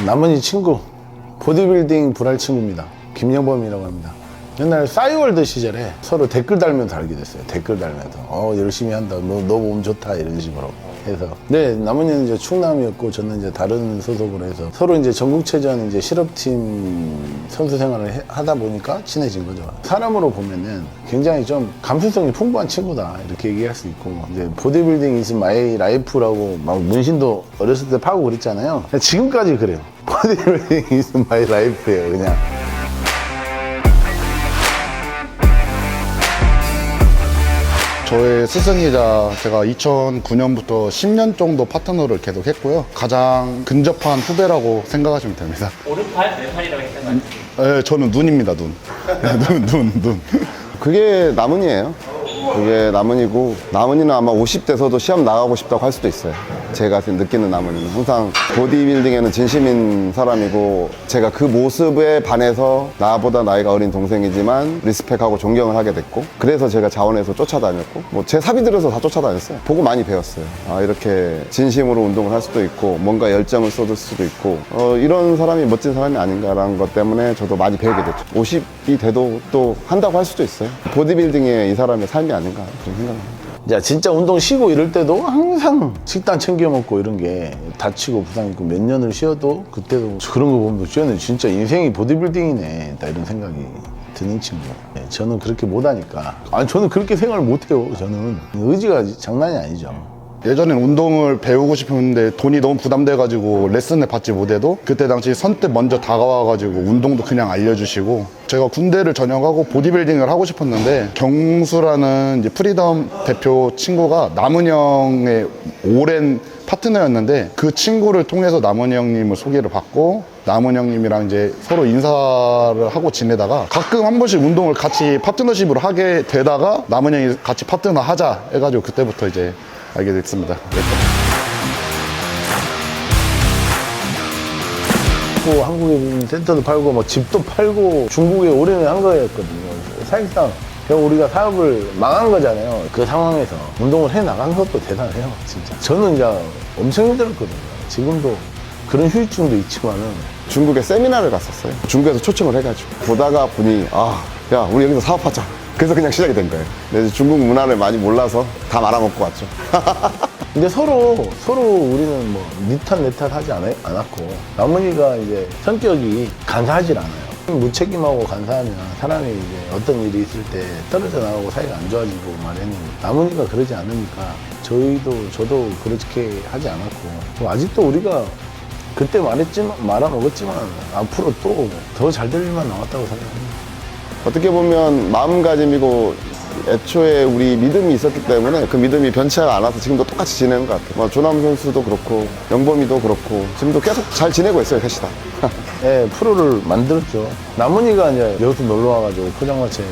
남은이 친구, 보디빌딩 불알 친구입니다. 김영범이라고 합니다. 옛날 싸이월드 시절에 서로 댓글 달면서 알게 됐어요. 댓글 달면서 열심히 한다, 너 몸 좋다, 이런 식으로 해서. 네, 남은이는 이제 충남이었고 저는 이제 다른 소속으로 해서 서로 이제 전국체전 이제 실업팀 선수 생활을 하다 보니까 친해진 거죠. 사람으로 보면은 굉장히 좀 감수성이 풍부한 친구다, 이렇게 얘기할 수 있고, 이제 보디빌딩 is my life라고 막 문신도 어렸을 때 파고 그랬잖아요. 지금까지 그래요. 보디빌딩 is my life예요, 그냥. 저의 스승이자 제가 2009년부터 10년 정도 파트너를 계속 했고요. 가장 근접한 후배라고 생각하시면 됩니다. 오른팔, 왼팔이라고 했던 것 같아요. 네, 저는 눈입니다, 눈. 눈. 그게 남은이에요. 그게 남은이고, 남은이는 아마 50대서도 시합 나가고 싶다고 할 수도 있어요. 제가 느끼는 남은이는 항상 보디빌딩에는 진심인 사람이고, 제가 그 모습에 반해서 나보다 나이가 어린 동생이지만 리스펙하고 존경을 하게 됐고, 그래서 제가 자원해서 쫓아다녔고, 뭐 제 사비 들여서 다 쫓아다녔어요. 보고 많이 배웠어요. 아, 이렇게 진심으로 운동을 할 수도 있고, 뭔가 열정을 쏟을 수도 있고, 이런 사람이 멋진 사람이 아닌가라는 것 때문에 저도 많이 배우게 됐죠. 50이 돼도 또 한다고 할 수도 있어요. 보디빌딩에 이 사람의 삶이 아닌가 그런 생각합니다. 자, 진짜 운동 쉬고 이럴 때도 항상 식단 챙겨 먹고 이런 게, 다치고 부상 있고 몇 년을 쉬어도 그때도 그런 거 보면 쟤는 진짜 인생이 보디빌딩이네, 딱 이런 생각이 드는 친구. 네, 저는 그렇게 못하니까. 아니, 저는 그렇게 생활을 못해요. 저는 의지가 장난이 아니죠. 예전엔 운동을 배우고 싶었는데 돈이 너무 부담돼가지고 레슨을 받지 못해도 그때 당시 선뜻 먼저 다가와가지고 운동도 그냥 알려주시고, 제가 군대를 전역하고 보디빌딩을 하고 싶었는데 경수라는 이제 프리덤 대표 친구가 남은 형의 오랜 파트너였는데, 그 친구를 통해서 남은 형님을 소개를 받고 남은 형님이랑 이제 서로 인사를 하고 지내다가 가끔 한 번씩 운동을 같이 파트너십으로 하게 되다가 남은 형이 같이 파트너 하자 해가지고 그때부터 이제 알게 됐습니다. 또 한국에 센터도 팔고 막 집도 팔고 중국에 올해는 한 거였거든요. 사실상 우리가 사업을 망한 거잖아요. 그 상황에서 운동을 해 나간 것도 대단해요, 진짜. 저는 이제 엄청 힘들었거든요. 지금도 그런 후유증도 있지만은. 중국에 세미나를 갔었어요. 중국에서 초청을 해가지고 보다가 보니, 야, 우리 여기서 사업하자. 그래서 그냥 시작이 된 거예요. 근데 이제 중국 문화를 많이 몰라서 다 말아먹고 왔죠. 근데 서로 우리는 뭐 니탓 내탓 하지 않았고, 남은이가 이제 성격이 간사하질 않아요. 무책임하고 간사하면 사람이 이제 어떤 일이 있을 때 떨어져 나가고 사이가 안 좋아지고 말했는데, 남은이가 그러지 않으니까 저도 그렇게 하지 않았고, 아직도 우리가 그때 말아먹었지만 앞으로 또 더 잘 될 일만 남았다고 생각합니다. 어떻게 보면 마음가짐이고, 애초에 우리 믿음이 있었기 때문에 그 믿음이 변치 않아서 지금도 똑같이 지내는 것 같아요. 뭐 조남 선수도 그렇고 영범이도 그렇고 지금도 계속 잘 지내고 있어요, 셋이 다. 네, 프로를 만들었죠. 남은이가 이제 여기서 놀러 와가지고 포장마차에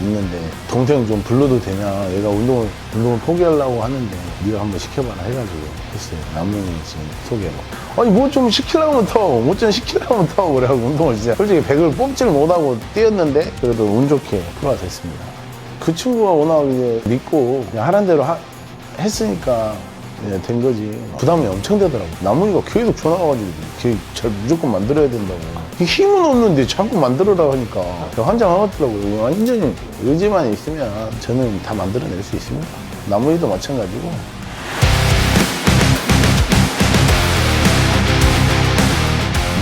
있는데, 동생 좀 불러도 되냐, 얘가 운동을 포기하려고 하는데 네가 한번 시켜봐라 해가지고 했어요. 남은이 지금 소개로. 아니, 뭐 좀 시키려면 뭐 좀 시키려면 그래가지고 운동을 진짜 솔직히 100을 뽑질 못하고 뛰었는데, 그래도 운 좋게 프로가 됐습니다. 그 친구가 워낙 이제 믿고 그냥 하란 대로 했으니까 된 거지. 부담이 엄청 되더라고. 남은이가 계속 전화 와가지고 걔 잘 무조건 만들어야 된다고. 힘은 없는데 자꾸 만들어라 하니까 환장하더라고요. 완전히 의지만 있으면 저는 다 만들어낼 수 있습니다. 남은이도 마찬가지고.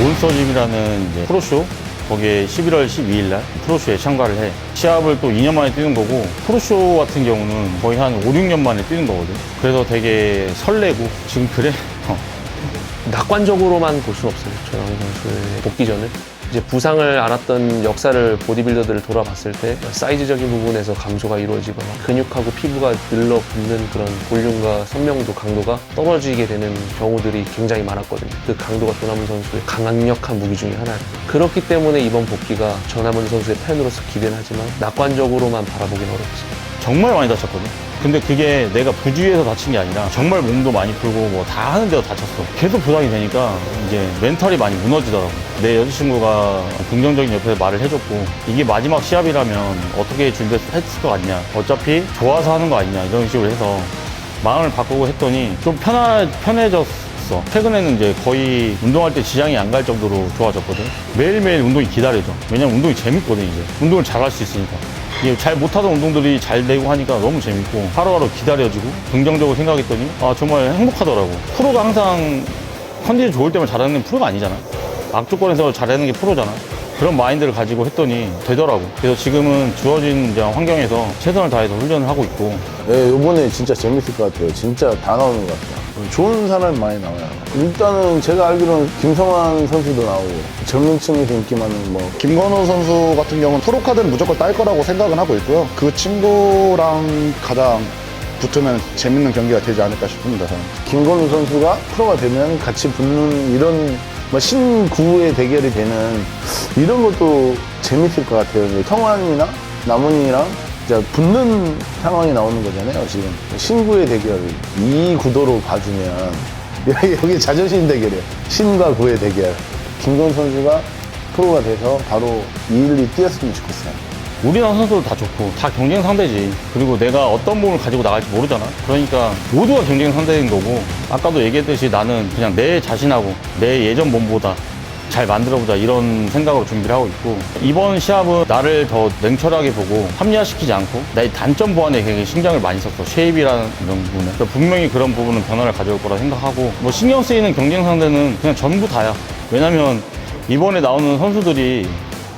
몬스터짐이라는 이제 프로쇼, 거기에 11월 12일 날 프로쇼에 참가를 해. 시합을 또 2년 만에 뛰는 거고, 프로쇼 같은 경우는 거의 한 5, 6년 만에 뛰는 거거든. 그래서 되게 설레고, 지금 그래? 낙관적으로만 볼 수는 없어요. 조남 선수의 복귀전을. 이제 부상을 앓았던 역사를 보디빌더들을 돌아봤을 때 사이즈적인 부분에서 감소가 이루어지거나 근육하고 피부가 늘러붙는 그런 볼륨과 선명도, 강도가 떨어지게 되는 경우들이 굉장히 많았거든요. 그 강도가 조남은 선수의 강력한 무기 중에 하나예요. 그렇기 때문에 이번 복귀가 조남은 선수의 팬으로서 기대는 하지만 낙관적으로만 바라보기는 어렵습니다. 정말 많이 다쳤거든. 근데 그게 내가 부주의해서 다친 게 아니라 정말 몸도 많이 풀고 뭐 다 하는데도 다쳤어. 계속 부상이 되니까 이제 멘탈이 많이 무너지더라고. 내 여자친구가 긍정적인 옆에서 말을 해줬고, 이게 마지막 시합이라면 어떻게 준비했을 것 같냐, 어차피 좋아서 하는 거 아니냐, 이런 식으로 해서 마음을 바꾸고 했더니 좀 편해졌어. 좋았어. 최근에는 이제 거의 운동할 때 지장이 안 갈 정도로 좋아졌거든. 매일매일 운동이 기다려져. 왜냐면 운동이 재밌거든, 이제. 운동을 잘 할 수 있으니까. 이게 잘 못하던 운동들이 잘 되고 하니까 너무 재밌고 하루하루 기다려지고 긍정적으로 생각했더니 정말 행복하더라고. 프로가 항상 컨디션 좋을 때만 잘하는 게 프로가 아니잖아. 악조건에서 잘하는 게 프로잖아. 그런 마인드를 가지고 했더니 되더라고. 그래서 지금은 주어진 이제 환경에서 최선을 다해서 훈련을 하고 있고. 예, 요번에 진짜 재밌을 것 같아요. 진짜 다 나오는 것 같아요. 좋은 사람이 많이 나와요. 일단은 제가 알기로는 김성환 선수도 나오고, 젊은 층에서 인기 많은 뭐, 김건우 선수 같은 경우는 프로카드는 무조건 딸 거라고 생각은 하고 있고요. 그 친구랑 가장 붙으면 재밌는 경기가 되지 않을까 싶습니다. 저는. 김건우 선수가 프로가 되면 같이 붙는 이런 뭐 신구의 대결이 되는 이런 것도 재밌을 것 같아요. 성환이나 남은이랑 진짜 붙는 상황이 나오는 거잖아요, 지금. 신구의 대결, 이 구도로 봐주면, 여기 자존심 대결이에요. 신과 구의 대결. 김건우 선수가 프로가 돼서 바로 2-1-2 뛰었으면 좋겠어요. 우리나라 선수들 다 좋고 다 경쟁 상대지. 그리고 내가 어떤 몸을 가지고 나갈지 모르잖아. 그러니까 모두가 경쟁 상대인 거고, 아까도 얘기했듯이 나는 그냥 내 자신하고 내 예전 몸보다 잘 만들어보자 이런 생각으로 준비를 하고 있고, 이번 시합은 나를 더 냉철하게 보고 합리화시키지 않고 나의 단점 보완에 굉장히 신경을 많이 썼어. 쉐입이라는 이런 부분에. 그러니까 분명히 그런 부분은 변화를 가져올 거라 생각하고, 뭐 신경 쓰이는 경쟁 상대는 그냥 전부 다야. 왜냐면 이번에 나오는 선수들이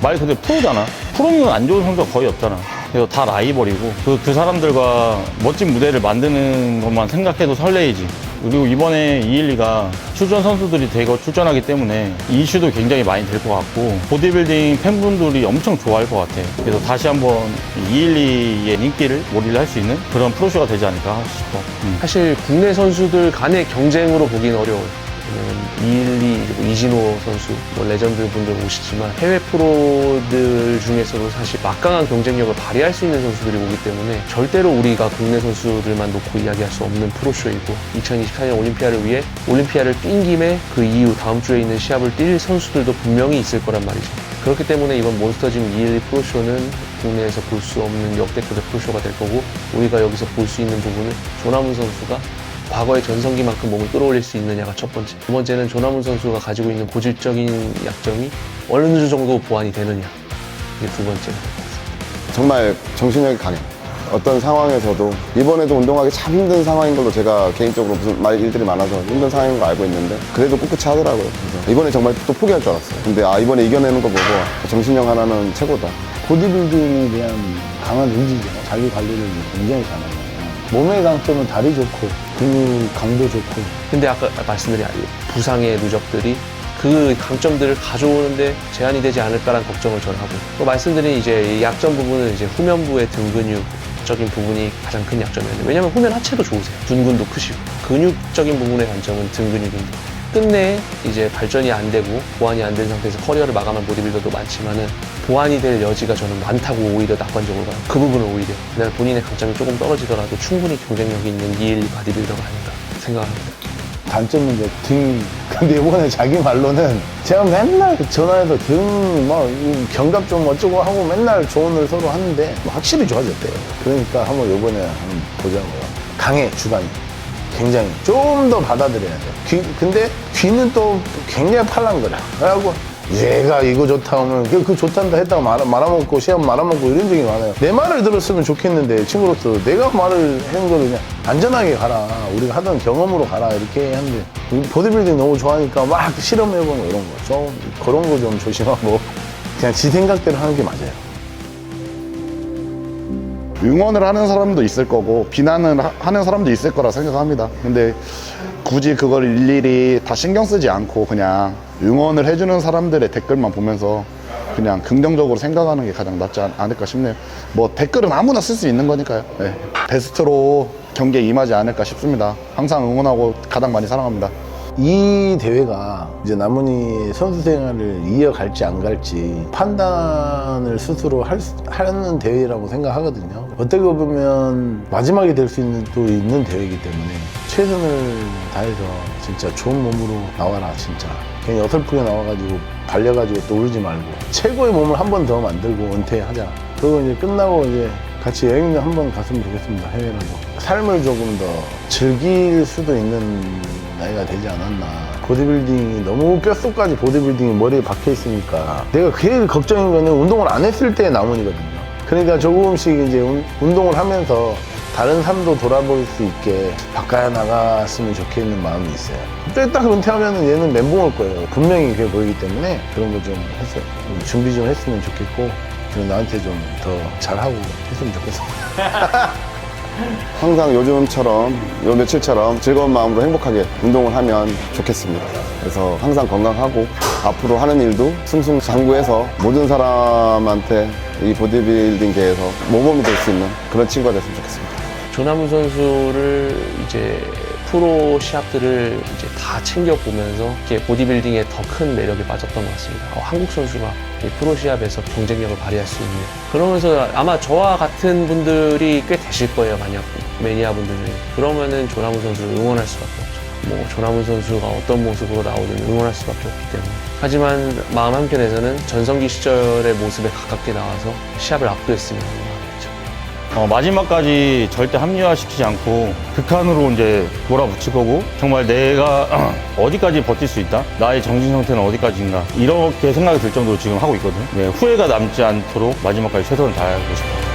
말 그대로 프로잖아. 프로면 안 좋은 선수가 거의 없잖아. 그래서 다 라이벌이고 그 사람들과 멋진 무대를 만드는 것만 생각해도 설레이지. 그리고 이번에 212가 출전 선수들이 대거 출전하기 때문에 이슈도 굉장히 많이 될 것 같고, 보디빌딩 팬분들이 엄청 좋아할 것 같아. 그래서 다시 한번 212의 인기를 몰이를 할 수 있는 그런 프로쇼가 되지 않을까 싶어. 사실 국내 선수들 간의 경쟁으로 보기는 어려워요. 왜냐면 212, 이진호 선수, 뭐 레전드 분들 오시지만 해외 프로들 중에서도 사실 막강한 경쟁력을 발휘할 수 있는 선수들이 오기 때문에 절대로 우리가 국내 선수들만 놓고 이야기할 수 없는 프로쇼이고, 2024년 올림피아를 위해 올림피아를 뛴 김에 그 이후 다음 주에 있는 시합을 뛸 선수들도 분명히 있을 거란 말이죠. 그렇기 때문에 이번 몬스터짐 212 프로쇼는 국내에서 볼 수 없는 역대급의 프로쇼가 될 거고, 우리가 여기서 볼 수 있는 부분은 조남훈 선수가 과거의 전성기만큼 몸을 끌어올릴 수 있느냐가 첫 번째. 두 번째는 조남훈 선수가 가지고 있는 고질적인 약점이 어느 정도 보완이 되느냐. 이게 두 번째. 정말 정신력이 강해. 어떤 상황에서도 이번에도 운동하기 참 힘든 상황인 걸로 제가 개인적으로 무슨 일들이 많아서 힘든 상황인 거 알고 있는데 그래도 꿋꿋이 하더라고요. 그래서 이번에 정말 또 포기할 줄 알았어요. 근데 이번에 이겨내는 거 보고 정신력 하나는 최고다. 보디빌딩에 대한 강한 의지죠. 자기 관리를 굉장히 잘하잖아요. 몸의 강점은 다리 좋고, 근육 강도 좋고. 근데 아까 말씀드린 부상의 누적들이 그 강점들을 가져오는데 제한이 되지 않을까라는 걱정을 저는 하고, 또 말씀드린 이제 약점 부분은 이제 후면부의 등 근육적인 부분이 가장 큰 약점이었는데, 왜냐면 후면 하체도 좋으세요. 둔근도 크시고. 근육적인 부분의 단점은 등 근육인데, 끝내 이제 발전이 안 되고 보완이 안 된 상태에서 커리어를 마감한 보디빌더도 많지만은 보완이 될 여지가 저는 많다고 오히려 낙관적으로 봐요. 그 부분은 오히려 그날 본인의 강점이 조금 떨어지더라도 충분히 경쟁력이 있는 212 바디빌더가 아닌가 생각합니다. 단점은 이제 등. 근데 이번에 자기 말로는 제가 맨날 전화해서 등, 견갑 좀 어쩌고 하고 맨날 조언을 서로 하는데 확실히 좋아졌대요. 그러니까 한번 이번에 한번 보자고요. 강해, 주관이. 굉장히. 좀 더 받아들여야 돼요. 근데 귀는 또 굉장히 팔랑거려. 그래갖고 얘가 이거 좋다 하면 그 좋단다 했다고 말아먹고 시합 말아먹고 이런 적이 많아요. 내 말을 들었으면 좋겠는데 친구로서 내가 말을 하는 거를 그냥 안전하게 가라, 우리가 하던 경험으로 가라 이렇게 하는데, 보디빌딩 너무 좋아하니까 막 실험해보는 이런 거 좀 그런 거 좀 조심하고 그냥 지 생각대로 하는 게 맞아요. 응원을 하는 사람도 있을 거고 비난을 하는 사람도 있을 거라 생각합니다. 근데 굳이 그걸 일일이 다 신경 쓰지 않고 그냥 응원을 해주는 사람들의 댓글만 보면서 그냥 긍정적으로 생각하는 게 가장 낫지 않을까 싶네요. 뭐 댓글은 아무나 쓸 수 있는 거니까요. 네. 베스트로 경기에 임하지 않을까 싶습니다. 항상 응원하고 가장 많이 사랑합니다. 이 대회가 이제 남은이 선수 생활을 이어갈지 안 갈지 판단을 스스로 하는 대회라고 생각하거든요. 어떻게 보면 마지막이 될 수 있는 또 있는 대회이기 때문에 최선을 다해서 진짜 좋은 몸으로 나와라. 진짜 괜히 어설프게 나와가지고 발려가지고 또 울지 말고 최고의 몸을 한 번 더 만들고 은퇴하자. 그리고 이제 끝나고 이제 같이 여행 한번 갔으면 좋겠습니다. 해외라도. 삶을 조금 더 즐길 수도 있는 나이가 되지 않았나. 보디빌딩이 너무 뼛속까지 보디빌딩이 머리에 박혀 있으니까 내가 제일 걱정인 거는 운동을 안 했을 때의 나문이거든요. 그러니까 조금씩 이제 운동을 하면서 다른 삶도 돌아볼 수 있게 바꿔 나갔으면 좋겠는 마음이 있어요. 그때 딱 은퇴하면 얘는 멘붕 올 거예요. 분명히 그게 보이기 때문에 그런 거 좀 했어요. 준비 좀 했으면 좋겠고 그리고 나한테 좀 더 잘하고 했으면 좋겠어. 항상 요즘처럼, 요 며칠처럼 즐거운 마음으로 행복하게 운동을 하면 좋겠습니다. 그래서 항상 건강하고 앞으로 하는 일도 승승장구해서 모든 사람한테 이 보디빌딩계에서 모범이 될 수 있는 그런 친구가 됐으면 좋겠습니다. 조남우 선수를 이제 프로 시합들을 이제 다 챙겨보면서 이렇게 보디빌딩에 더 큰 매력에 빠졌던 것 같습니다. 한국 선수가 이 프로 시합에서 경쟁력을 발휘할 수 있는 그러면서 아마 저와 같은 분들이 꽤 되실 거예요. 만약 매니아 분들 중에 그러면은 조남우 선수를 응원할 수밖에 없죠. 뭐 조남우 선수가 어떤 모습으로 나오든 응원할 수밖에 없기 때문에 하지만 마음 한켠에서는 전성기 시절의 모습에 가깝게 나와서 시합을 압도했으면 하는 마음이죠. 마지막까지 절대 합리화시키지 않고 극한으로 이제 몰아붙일 거고 정말 내가 어디까지 버틸 수 있다? 나의 정신 상태는 어디까지인가? 이렇게 생각이 들 정도로 지금 하고 있거든요. 네, 후회가 남지 않도록 마지막까지 최선을 다하고 싶어요.